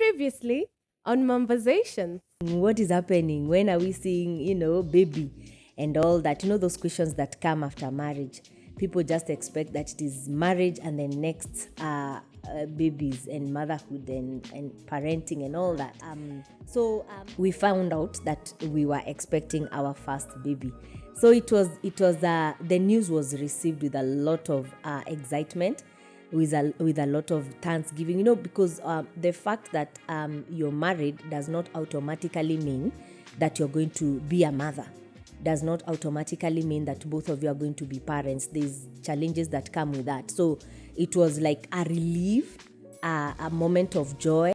Previously on Momversations. What is happening? When are we seeing, baby and all that? Those questions that come after marriage. People just expect that it is marriage and then next babies and motherhood and parenting and all that. So we found out that we were expecting our first baby. So it was the news was received with a lot of excitement, with a lot of thanksgiving, because the fact that you're married does not automatically mean that you're going to be a mother, does not automatically mean that both of you are going to be parents. There's challenges that come with that. So it was like a relief, a moment of joy,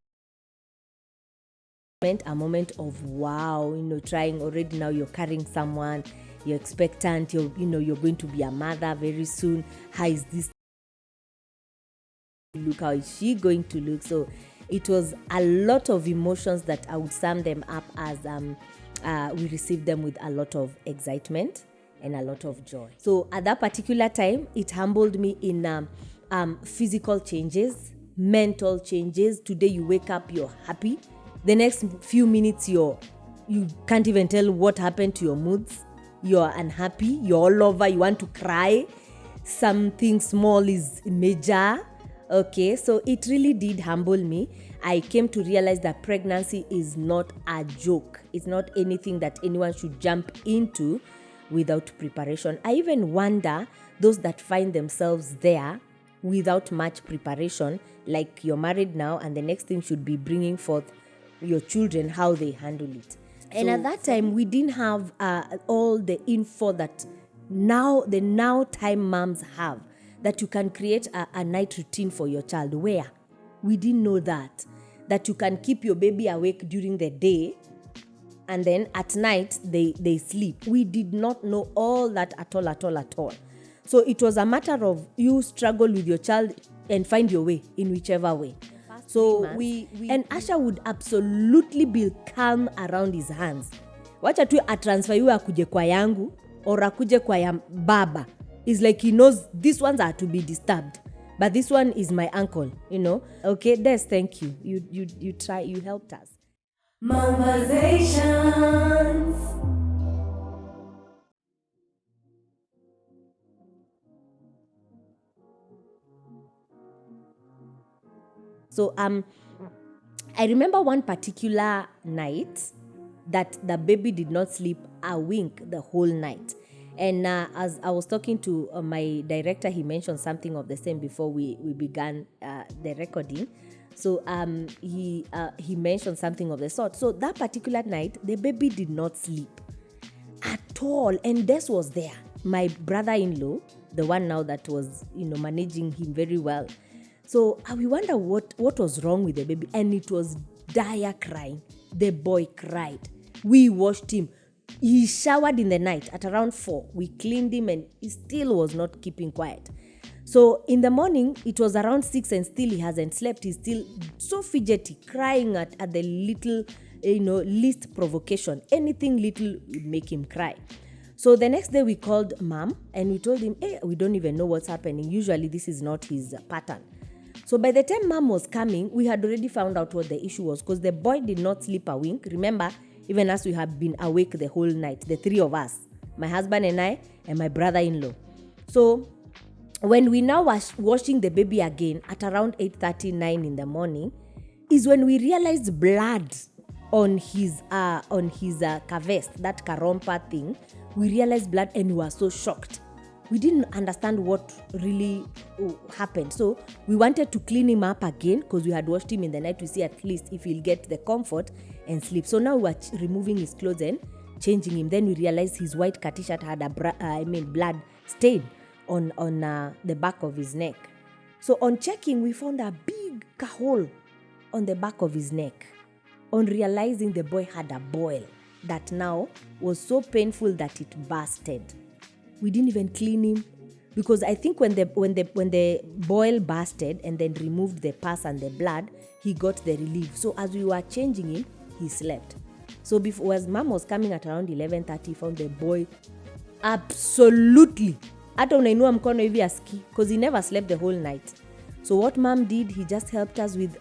a moment of wow, trying already. Now you're carrying someone, you're expectant, you're going to be a mother very soon. How is this look? How is she going to look? So it was a lot of emotions that I would sum them up as we received them with a lot of excitement and a lot of joy. So at that particular time, it humbled me in physical changes, mental changes. Today you wake up, you're happy. The next few minutes you can't even tell what happened to your moods. You're unhappy, you're all over, you want to cry. Something small is major. Okay, so it really did humble me. I came to realize that pregnancy is not a joke. It's not anything that anyone should jump into without preparation. I even wonder those that find themselves there without much preparation, like you're married now and the next thing should be bringing forth your children, how they handle it. And at that time, we didn't have all the info that the now time moms have, that you can create a night routine for your child. Where? We didn't know that you can keep your baby awake during the day and then at night they sleep. We did not know all that at all. So it was a matter of you struggle with your child and find your way in whichever way. So we and Asha would absolutely be calm around his hands. Wacha tu atransfer you akuje kwa yangu or akuje kwa ya baba. It's like he knows these ones are to be disturbed, but this one is my uncle, Okay, Des, thank you. You try, you helped us. Momversations. So I remember one particular night that the baby did not sleep a wink the whole night. And as I was talking to my director, he mentioned something of the same before we began the recording. So he mentioned something of the sort. So that particular night, the baby did not sleep at all. And Des was there. My brother-in-law, the one now that was, managing him very well. So we wonder what was wrong with the baby. And it was dire crying. The boy cried. We washed him. He showered in the night at around 4. We cleaned him and he still was not keeping quiet. So in the morning, it was around 6 and still he hasn't slept. He's still so fidgety, crying at the little, least provocation. Anything little would make him cry. So the next day we called mom and we told him, we don't even know what's happening. Usually this is not his pattern. So by the time mom was coming, we had already found out what the issue was because the boy did not sleep a wink. Remember, even as we had been awake the whole night, the three of us, my husband and I, and my brother-in-law. So when we now was washing the baby again at around 8:39 in the morning, is when we realized blood on his kavest, that karompa thing. We realized blood and we were so shocked. We didn't understand what really happened. So we wanted to clean him up again because we had washed him in the night to see at least if he'll get the comfort and sleep. So now we were removing his clothes and changing him. Then we realized his white t-shirt had blood stain on the back of his neck. So on checking, we found a big hole on the back of his neck. On realizing the boy had a boil that now was so painful that it bursted. We didn't even clean him because I think when the boil bursted and then removed the pus and the blood, he got the relief. So as we were changing him, he slept. So before, as mom was coming at around 11:30, found the boy absolutely hata unainua mkono hivi aski because he never slept the whole night. So what mom did, he just helped us with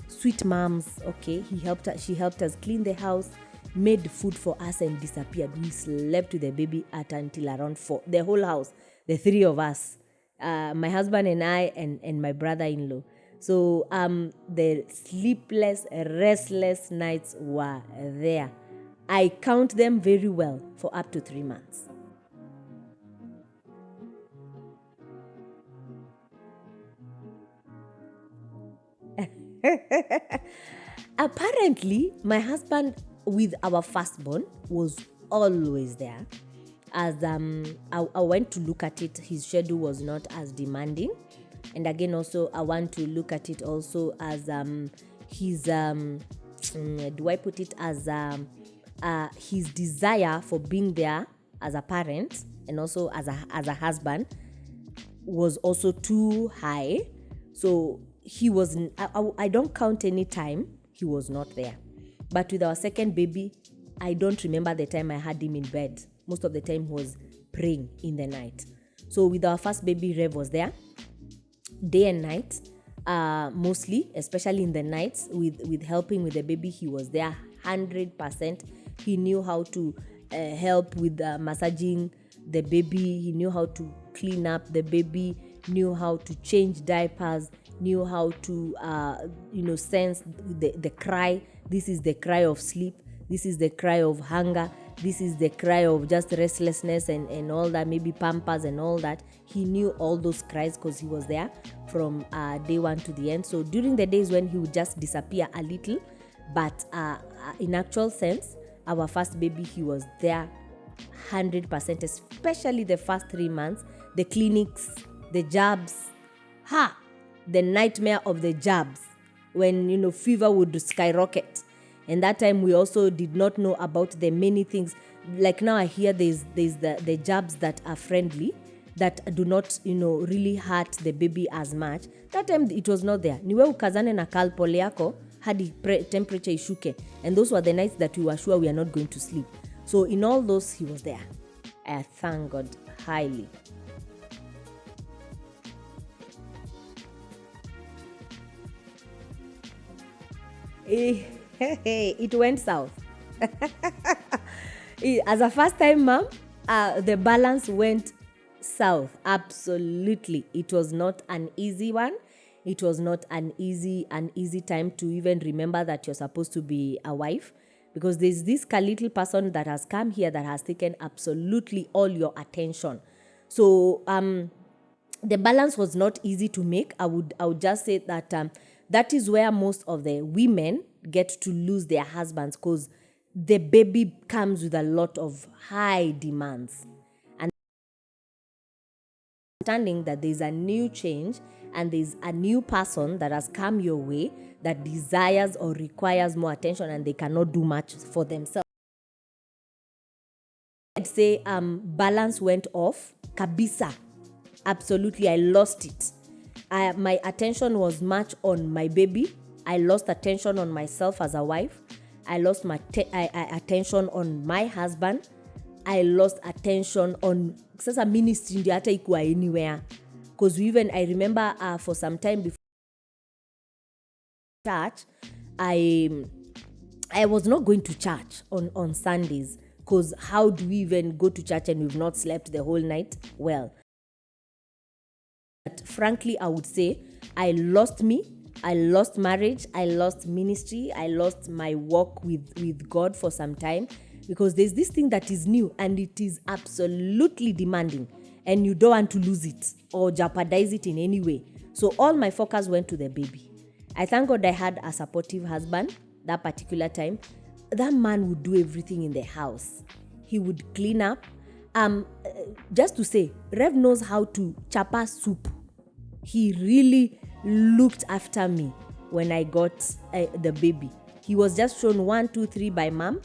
sweet moms. Okay, she helped us clean the house, made food for us, and disappeared. We slept with the baby until around 4. The whole house, the 3 of us, my husband and I, and my brother-in-law. So the sleepless, restless nights were there. I count them very well for up to 3 months. Apparently, my husband with our firstborn was always there. As I went to look at it, his schedule was not as demanding. And again, also, I want to look at it also as his, do I put it as his desire for being there as a parent and also as a husband was also too high. So he was, I don't count any time he was not there. But with our second baby, I don't remember the time I had him in bed. Most of the time he was praying in the night. So with our first baby, Rev was there day and night, mostly, especially in the nights with helping with the baby. He was there 100%. He knew how to help with massaging the baby. He knew how to clean up the baby, knew how to change diapers, knew how to sense the cry. This is the cry of sleep. This is the cry of hunger. This is the cry of just restlessness and all that, maybe pampers and all that. He knew all those cries because he was there from day one to the end. So during the days when he would just disappear a little, but in actual sense, our first baby, he was there 100%, especially the first 3 months. The clinics, the jabs, the nightmare of the jabs when, fever would skyrocket. And that time we also did not know about the many things. Like now I hear there's the jabs that are friendly, that do not, really hurt the baby as much. That time it was not there. Niwe ukazane na kalpole yako hadi temperature ishuke. And those were the nights that we were sure we are not going to sleep. So in all those, he was there. I thank God highly. It went south. As a first-time mom, the balance went south. Absolutely. It was not an easy one. It was not an easy time to even remember that you're supposed to be a wife, because there's this little person that has come here that has taken absolutely all your attention. So the balance was not easy to make. I would just say that that is where most of the women get to lose their husbands, because the baby comes with a lot of high demands. And understanding that there's a new change and there's a new person that has come your way that desires or requires more attention, and they cannot do much for themselves. I'd say balance went off. Kabisa. Absolutely, I lost it. My attention was much on my baby. I lost attention on myself as a wife. I lost my attention on my husband. I lost attention on sasa ministry ndio hata ikuwa anywhere. Because I remember for some time before church, I was not going to church on Sundays, because how do we even go to church and we've not slept the whole night? Well, but frankly, I would say I lost me. I lost marriage. I lost ministry. I lost my walk with God for some time, because there's this thing that is new and it is absolutely demanding, and you don't want to lose it or jeopardize it in any way. So all my focus went to the baby. I thank God I had a supportive husband that particular time. That man would do everything in the house. He would clean up. Just to say, Rev knows how to chapa soup. He really looked after me when I got the baby. He was just shown 1, 2, 3 by mom,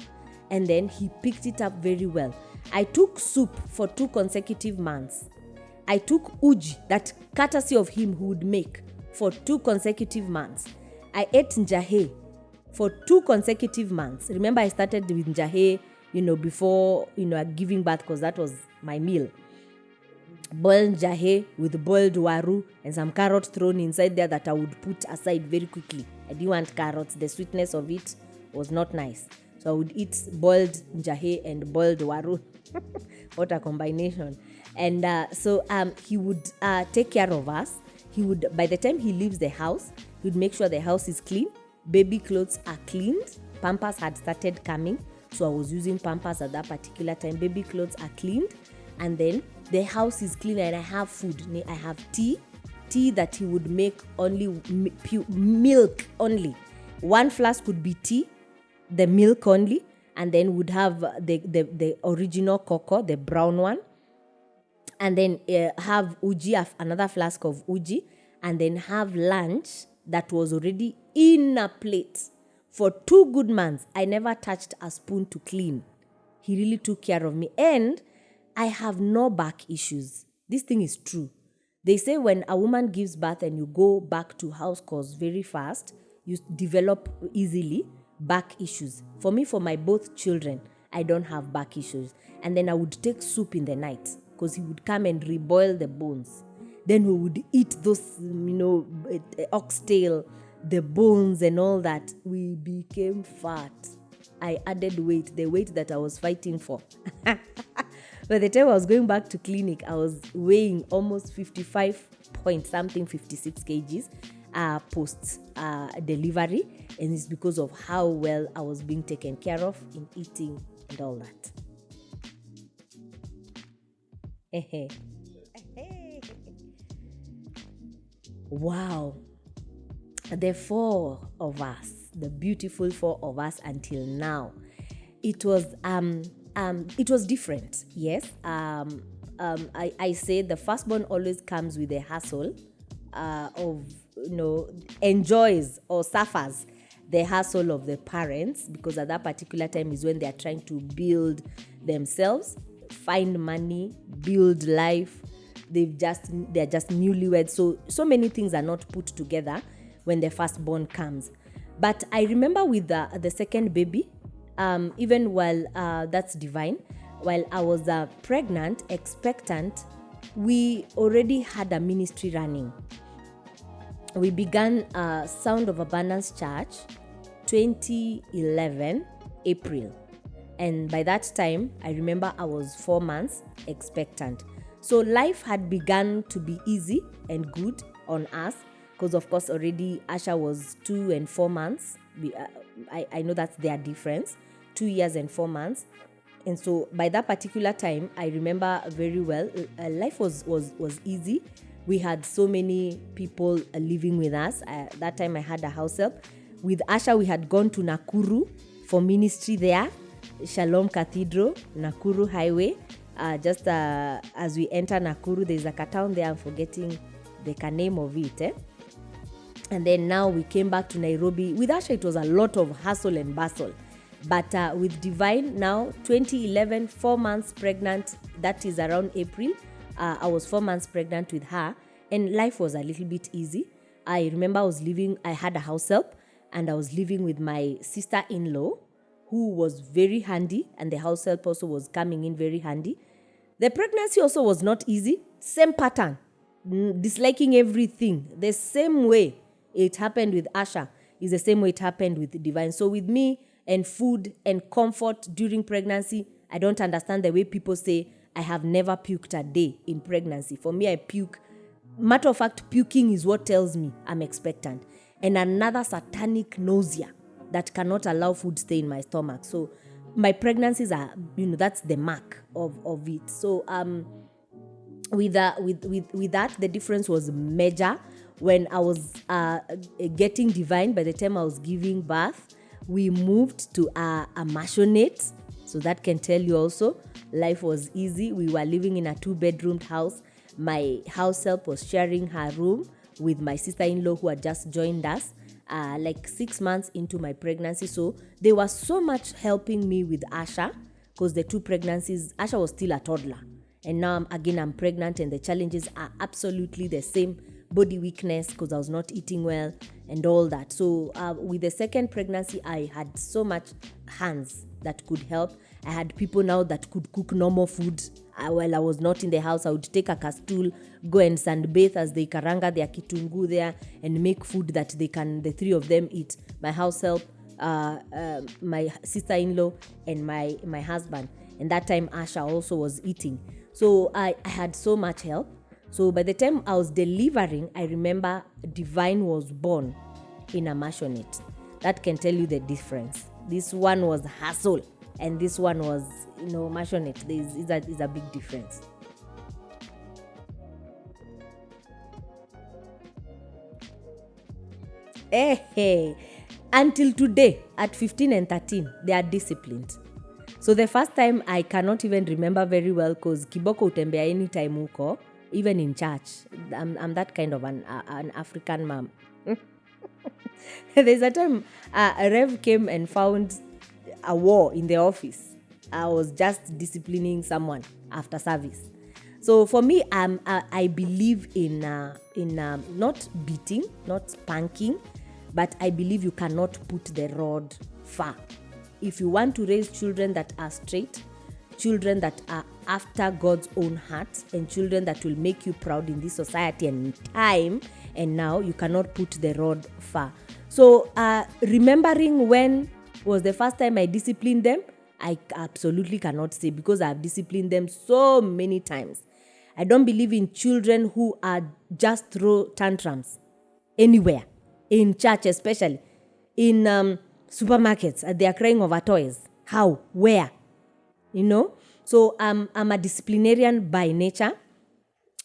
and then he picked it up very well. I took soup for 2 consecutive months. I took uji, that courtesy of him who would make, for 2 consecutive months. I ate njahe for 2 consecutive months. Remember, I started with njahe, before, giving birth, because that was my meal. Boiled njahe with boiled waru and some carrot thrown inside there that I would put aside very quickly. I didn't want carrots. The sweetness of it was not nice. So I would eat boiled njahe and boiled waru. What a combination. And so he would take care of us. He would, by the time he leaves the house, he would make sure the house is clean. Baby clothes are cleaned. Pampers had started coming. So I was using Pampers at that particular time. Baby clothes are cleaned. And then the house is clean and I have food. I have tea that he would make only milk only. One flask would be tea, the milk only, and then would have the original cocoa, the brown one, and then have uji, another flask of uji, and then have lunch that was already in a plate. For 2 good months, I never touched a spoon to clean. He really took care of me, and I have no back issues. This thing is true. They say when a woman gives birth and you go back to house calls very fast, you develop easily back issues. For me, for my both children, I don't have back issues. And then I would take soup in the night because he would come and reboil the bones. Then we would eat those, oxtail, the bones and all that. We became fat. I added weight, the weight that I was fighting for. By the time I was going back to clinic, I was weighing almost 55 point something, 56 kgs post delivery. And it's because of how well I was being taken care of in eating and all that. Wow. The 4 of us, the beautiful 4 of us until now. It was different, yes. I say the firstborn always comes with a hassle of, enjoys or suffers the hassle of the parents, because at that particular time is when they are trying to build themselves, find money, build life. They're just newlyweds. So many things are not put together when the firstborn comes. But I remember with the second baby, even while that's divine, while I was pregnant, expectant, we already had a ministry running. We began Sound of Abundance Church 2011 April, and by that time I remember I was 4 months expectant. So life had begun to be easy and good on us, because of course already Asha was 2 and 4 months. I know that's their difference, 2 years and 4 months. And so by that particular time, I remember very well, life was easy. We had so many people living with us. That time I had a house help. With Asha, we had gone to Nakuru for ministry there, Shalom Cathedral, Nakuru Highway. Just as we enter Nakuru, there's like a town there, I'm forgetting the name of it. And then now we came back to Nairobi. With Asha, it was a lot of hustle and bustle. But with Divine, now 2011, 4 months pregnant, that is around April. I was 4 months pregnant with her, and life was a little bit easy. I remember I had a house help, and I was living with my sister-in-law, who was very handy, and the house help also was coming in very handy. The pregnancy also was not easy. Same pattern, disliking everything. The same way it happened with Asha is the same way it happened with Divine. So with me and food and comfort during pregnancy, I don't understand the way people say I have never puked a day in pregnancy. For me, I puke. Matter of fact, puking is what tells me I'm expectant. And another satanic nausea that cannot allow food stay in my stomach. So my pregnancies are, that's the mark of it. So with that, the difference was major. When I was getting Divine, by the time I was giving birth, we moved to a maisonette. So that can tell you also, life was easy. We were living in a 2-bedroom house. My house help was sharing her room with my sister-in-law who had just joined us, like 6 months into my pregnancy. So they were so much helping me with Asha, because the 2 pregnancies, Asha was still a toddler. And now I'm pregnant, and the challenges are absolutely the same. Body weakness, because I was not eating well, and all that. So with the second pregnancy, I had so much hands that could help. I had people now that could cook normal food. While I was not in the house, I would take a castool, go and sunbathe as they karanga their kitungu there and make food that the three of them eat. My house help, my sister-in-law, and my husband. And that time Asha also was eating. So I had so much help. So by the time I was delivering, I remember Divine was born in a maisonette. That can tell you the difference. This one was hustle and this one was, maisonette. There's a big difference. Hey. Until today, at 15 and 13, they are disciplined. So the first time I cannot even remember very well because kiboko utembea anytime huko, even in church. I'm that kind of an African mom. There's a time a Rev came and found a war in the office. I was just disciplining someone after service. So for me, I believe in not beating, not spanking, but I believe you cannot put the rod far. If you want to raise children that are straight, children that are after God's own heart, and children that will make you proud in this society and in time, and now you cannot put the rod far. So remembering when was the first time I disciplined them, I absolutely cannot say because I've disciplined them so many times. I don't believe in children who are just throw tantrums anywhere, in church especially, in supermarkets, they are crying over toys. How? Where? So I'm a disciplinarian by nature.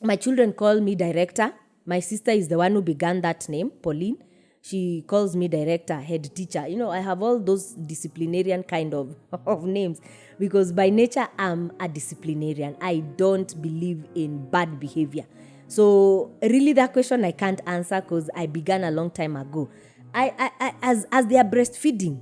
My children call me director. My sister is the one who began that name, Pauline. She calls me director, head teacher. I have all those disciplinarian kind of names because by nature I'm a disciplinarian. I don't believe in bad behavior. So really that question I can't answer because I began a long time ago. As they are breastfeeding,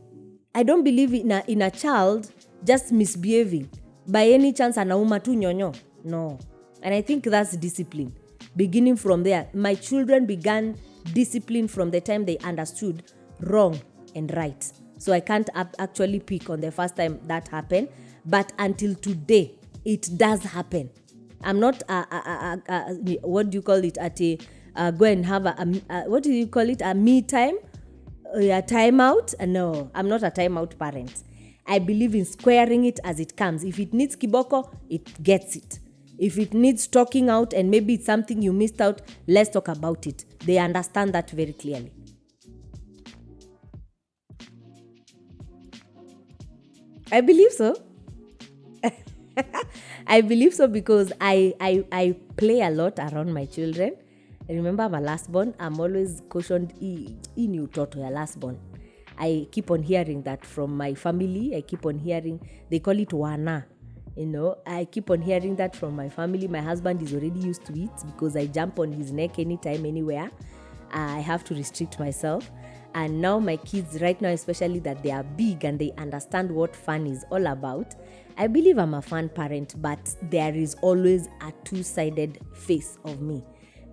I don't believe in a child just misbehaving. By any chance anauma tu nyonyo. No. And I think that's discipline. Beginning from there, my children began discipline from the time they understood wrong and right. So I can't actually pick on the first time that happened. But until today, it does happen. I'm not, what do you call it, go and have what do you call it, a me time? A timeout? No, I'm not a timeout parent. I believe in squaring it as it comes. If it needs kiboko, it gets it. If it needs talking out and maybe it's something you missed out, let's talk about it. They understand that very clearly. I believe so. I believe so because I play a lot around my children. I remember I'm a last born. I'm always cautioned, in you toto ya last born. I keep on hearing that from my family. I keep on hearing, they call it wana. I keep on hearing that from my family. My husband is already used to it because I jump on his neck anytime, anywhere. I have to restrict myself. And now my kids right now, especially that they are big and they understand what fun is all about, I believe I'm a fun parent, but there is always a two-sided face of me.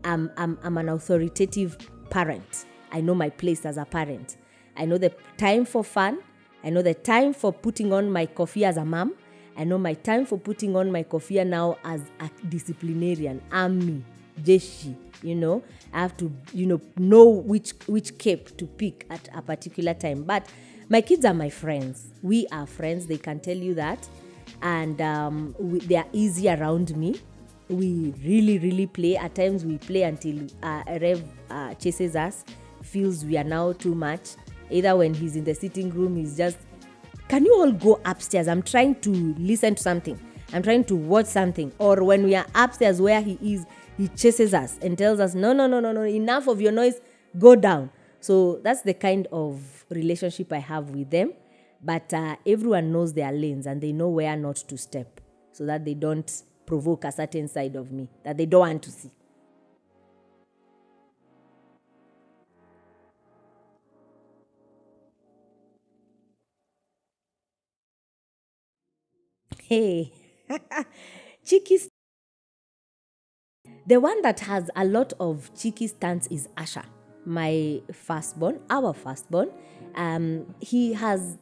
I'm an authoritative parent. I know my place as a parent. I know the time for fun. I know the time for putting on my coffee as a mom. I know my time for putting on my coffee now as a disciplinarian. I'm me, Jeshi. I have to, know which cape to pick at a particular time. But my kids are my friends. We are friends. They can tell you that. And they are easy around me. We really, really play. At times we play until Rev chases us, feels we are now too much. Either when he's in the sitting room, he's just, can you all go upstairs? I'm trying to listen to something. I'm trying to watch something. Or when we are upstairs where he is, he chases us and tells us, no, enough of your noise, go down. So that's the kind of relationship I have with them. But everyone knows their lanes and they know where not to step so that they don't provoke a certain side of me that they don't want to see. Hey, cheeky. The one that has a lot of cheeky stunts is Asha. my firstborn, our firstborn, he has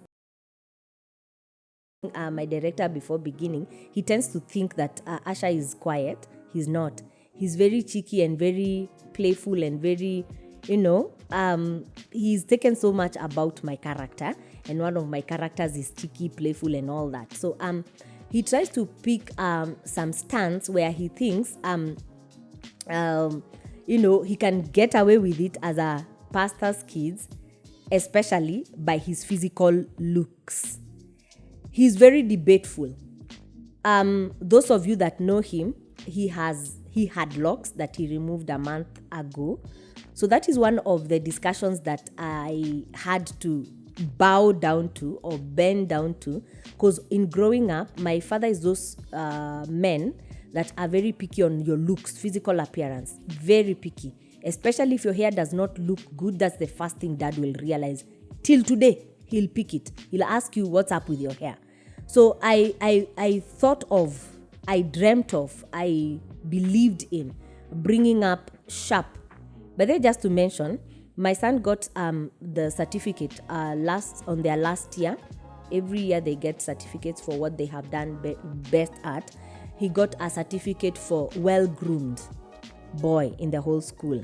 my director before beginning, he tends to think that Asha is quiet. He's not. He's very cheeky and very playful and very, he's taken so much about my character, and one of my characters is cheeky, playful, and all that. So he tries to pick some stance where he thinks he can get away with it as a pastor's kids, especially by his physical looks. He's very debateful. Those of you that know him, he had locks that he removed a month ago. So that is one of the discussions that I had to bow down to or bend down to, because in growing up, my father is those men that are very picky on your looks, physical appearance, very picky. Especially if your hair does not look good, that's the first thing dad will realize. Till today, he'll pick it. He'll ask you what's up with your hair. So I thought of, I dreamt of, I believed in bringing up sharp. But then just to mention, my son got the certificate on their last year. Every year they get certificates for what they have done best at. He got a certificate for well-groomed boy in the whole school.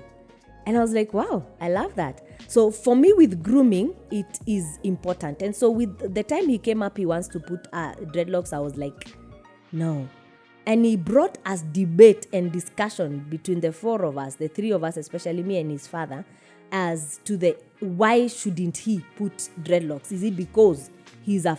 And I was like, wow, I love that. So for me with grooming, it is important. And so with the time he came up, he wants to put dreadlocks, I was like, no. And he brought us debate and discussion between the four of us, the three of us, especially me and his father, as to the why shouldn't he put dreadlocks? Is it because he's a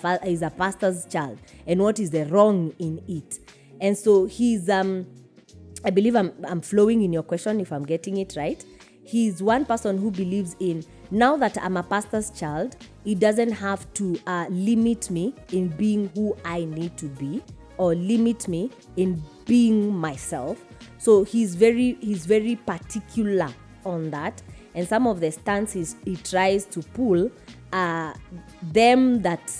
pastor's child? And what is the wrong in it? And so he's, I believe I'm flowing in your question if I'm getting it right. He's one person who believes in, now that I'm a pastor's child, it doesn't have to limit me in being who I need to be or limit me in being myself. So he's very particular on that. And some of the stances he tries to pull are them that,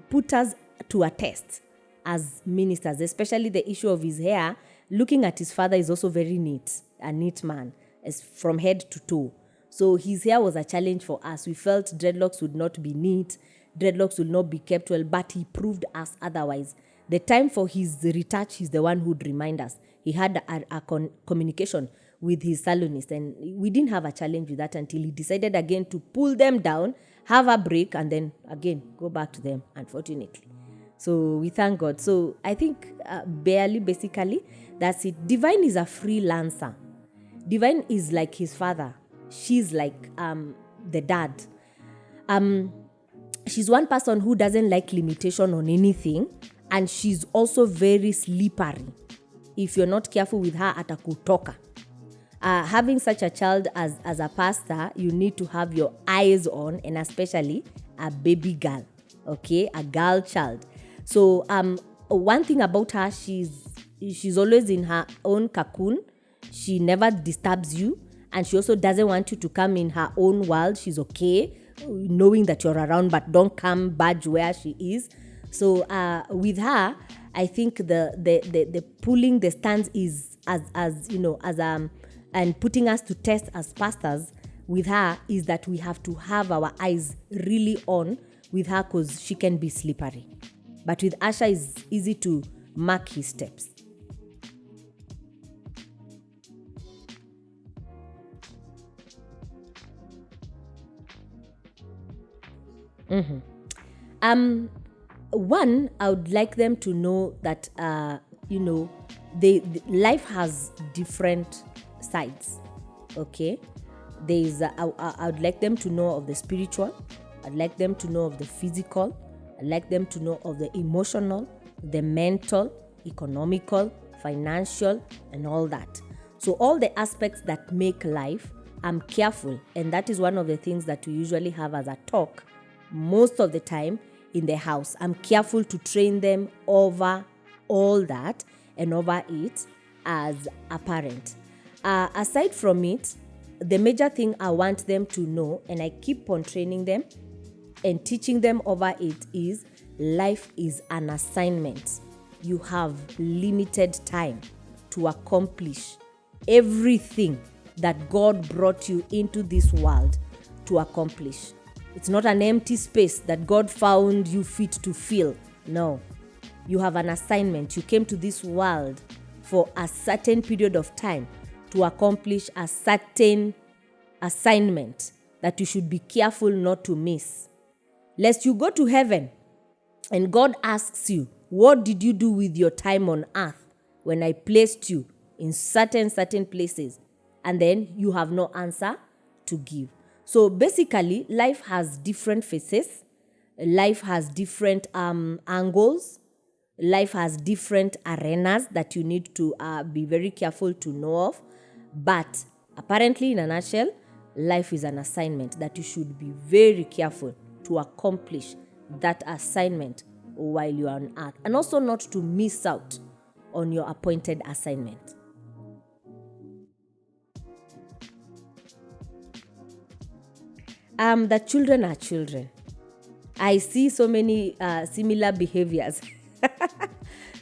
put us to a test as ministers, especially the issue of his hair. Looking at his father is also very neat, a neat man, as from head to toe. So his hair was a challenge for us. We felt dreadlocks would not be neat, dreadlocks would not be kept well, but he proved us otherwise. The time for his retouch, he's the one who'd remind us. He had a communication with his salonist, and we didn't have a challenge with that until he decided again to pull them down, have a break, and then again go back to them, unfortunately. So we thank God. So I think basically, that's it. Divine is a freelancer. Divine is like his father. She's like the dad. She's one person who doesn't like limitation on anything, and she's also very slippery. If you're not careful with her, atakutoka. Having such a child as a pastor, you need to have your eyes on, and especially a baby girl, okay, a girl child. So one thing about her, she's always in her own cocoon. She never disturbs you, and she also doesn't want you to come in her own world. She's okay knowing that you're around, but don't come budge where she is. So with her, I think the pulling the stance is and putting us to test as pastors with her is that we have to have our eyes really on with her, because she can be slippery. But with Asha, it's easy to mark his steps. One, I would like them to know that life has different sides. Okay, I would like them to know of the spiritual. I'd like them to know of the physical. I'd like them to know of the emotional, the mental, economical, financial, and all that. So all the aspects that make life, I'm careful. And that is one of the things that we usually have as a talk most of the time in the house. I'm careful to train them over all that and over it as a parent. Aside from it, the major thing I want them to know, and I keep on training them and teaching them over it, is life is an assignment. You have limited time to accomplish everything that God brought you into this world to accomplish. It's not an empty space that God found you fit to fill. No. You have an assignment. You came to this world for a certain period of time to accomplish a certain assignment that you should be careful not to miss. Lest you go to heaven and God asks you, what did you do with your time on earth when I placed you in certain places? And then you have no answer to give. So basically, life has different faces. Life has different angles. Life has different arenas that you need to be very careful to know of. But apparently, in a nutshell, life is an assignment that you should be very careful to accomplish that assignment while you are on earth. And also not to miss out on your appointed assignment. That children are children. I see so many similar behaviors.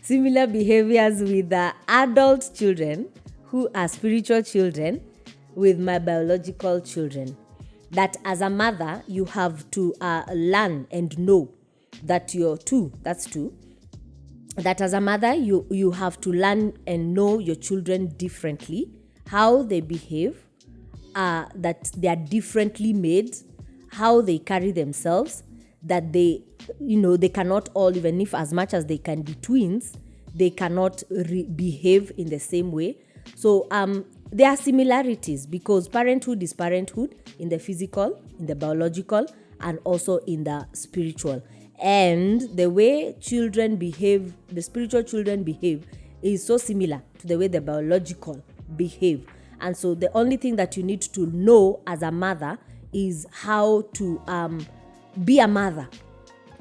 Similar behaviors with the adult children who are spiritual children with my biological children. That as a mother, you have to learn and know that you're two. That's two. That as a mother, you have to learn and know your children differently, how they behave, that they are differently made, how they carry themselves, that they cannot all, even if as much as they can be twins, they cannot behave in the same way. So there are similarities because parenthood is parenthood in the physical, in the biological, and also in the spiritual. And the way children behave, the spiritual children behave, is so similar to the way the biological behave. And so the only thing that you need to know as a mother is how to be a mother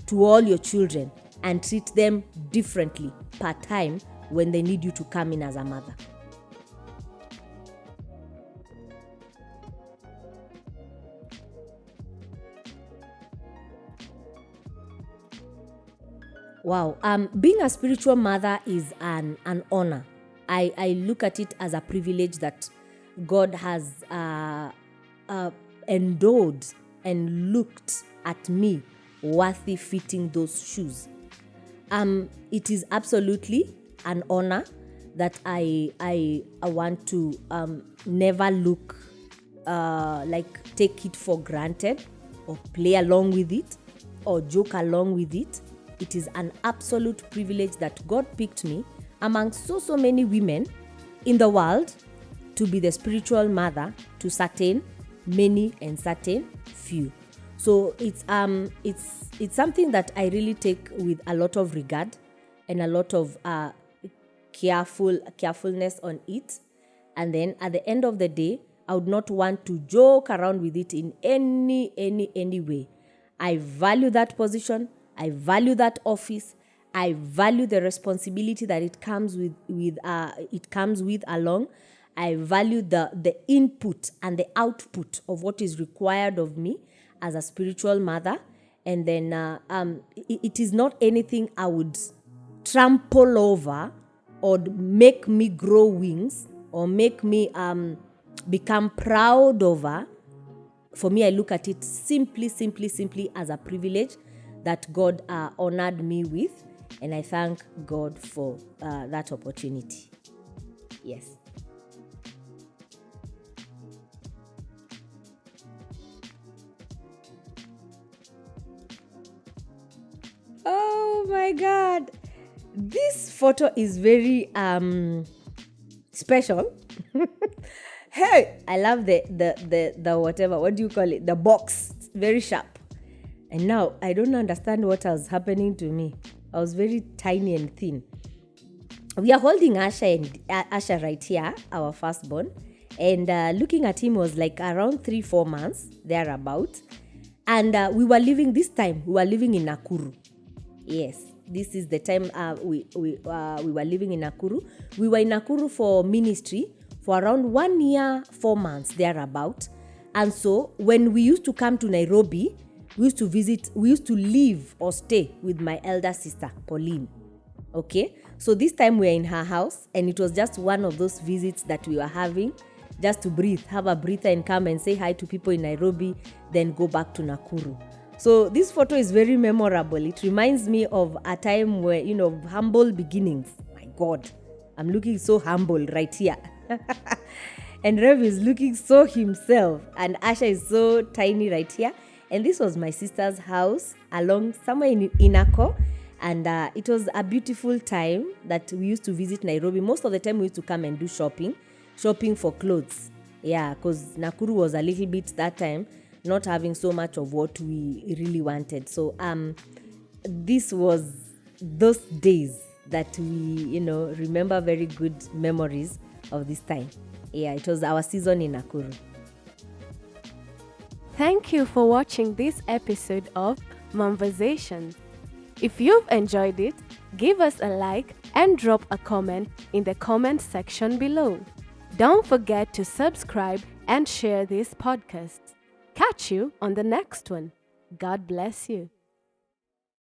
to all your children and treat them differently per time when they need you to come in as a mother. Wow. Being a spiritual mother is an honor. I look at it as a privilege that God has endowed and looked at me worthy fitting those shoes. It is absolutely an honor that I want to never look take it for granted or play along with it or joke along with it. It is an absolute privilege that God picked me among so many women in the world to be the spiritual mother to certain many and certain few. So it's something that I really take with a lot of regard and a lot of carefulness on it. And then at the end of the day, I would not want to joke around with it in any way. I value that position. I value that office. I value the responsibility that it comes with along. I value the input and the output of what is required of me as a spiritual mother. And then it is not anything I would trample over or make me grow wings or make me become proud over. For me, I look at it simply as a privilege that God honored me with. And I thank God for that opportunity. Yes. Oh my God. This photo is very special. Hey, I love the whatever, what do you call it? The box. It's very sharp. And now I don't understand what was happening to me. I was very tiny and thin. We are holding Asha right here, our firstborn. And looking at him was like around 3-4 months, thereabout. And we were living in Nakuru. Yes, this is the time we were living in Nakuru. We were in Nakuru for ministry for around 1 year, 4 months, thereabout. And so when we used to come to Nairobi, we used to live or stay with my elder sister, Pauline. Okay? So this time we are in her house and it was just one of those visits that we were having. just to breathe, have a breather and come and say hi to people in Nairobi, then go back to Nakuru. So this photo is very memorable. It reminds me of a time where, humble beginnings. My God, I'm looking so humble right here. And Rev is looking so himself. And Asha is so tiny right here. And this was my sister's house along somewhere in Inako. And it was a beautiful time that we used to visit Nairobi. Most of the time we used to come and do shopping for clothes. Yeah, because Nakuru was a little bit that time not having so much of what we really wanted. So this was those days that we, remember very good memories of this time. Yeah, it was our season in Nakuru. Thank you for watching this episode of Momversations. If you've enjoyed it, give us a like and drop a comment in the comment section below. Don't forget to subscribe and share this podcast. Catch you on the next one. God bless you.